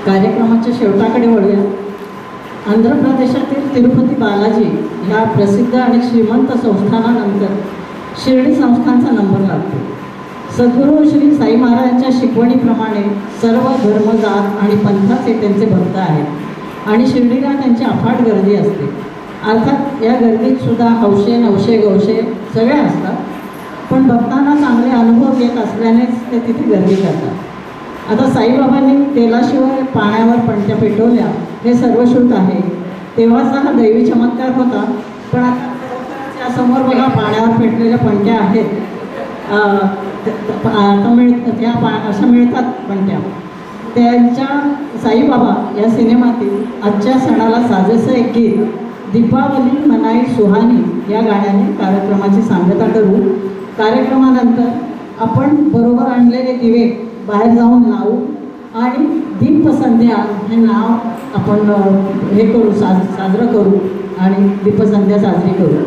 कार्यक्रमाच्या शेवटाकडे वळूया. आंध्र प्रदेशातील तिरुपती बालाजी या प्रसिद्ध आणि श्रीमंत संस्थानानंतर शिर्डी संस्थानचा नंबर लागतो. सद्गुरू श्री साई महाराजांच्या शिकवणीप्रमाणे सर्व धर्म, जात आणि पंथाचे त्यांचे भक्त आहेत आणि शिर्डीला त्यांची अफाट गर्दी असते. अर्थात या गर्दीत सुद्धा हौशे, नवशे, गवशे सगळे असतात, पण भक्तांना चांगले अनुभव येत असल्यानेच ते तिथे गर्दी करतात. आता साईबाबांनी तेलाशिवाय पाण्यावर पणत्या पेटवल्या हे सर्वश्रुत आहे. तेव्हाचा हा दैवी चमत्कार होता, पण आता त्यासमोर बघा पाण्यावर पेटलेल्या पणत्या आहेत. त्या अशा मिळतात पणत्या. त्यांच्या साईबाबा या सिनेमातील आजच्या सणाला साजेसं एक गीत दीपावली मनाई सुहानी या गाण्याने कार्यक्रमाची सांगता करू. कार्यक्रमानंतर आपण बरोबर आणलेले दिवे बाहेर जाऊन लावू आणि दीपसंध्या हे नाव आपण हे करू, साजरं करू आणि दीपसंध्या साजरी करू.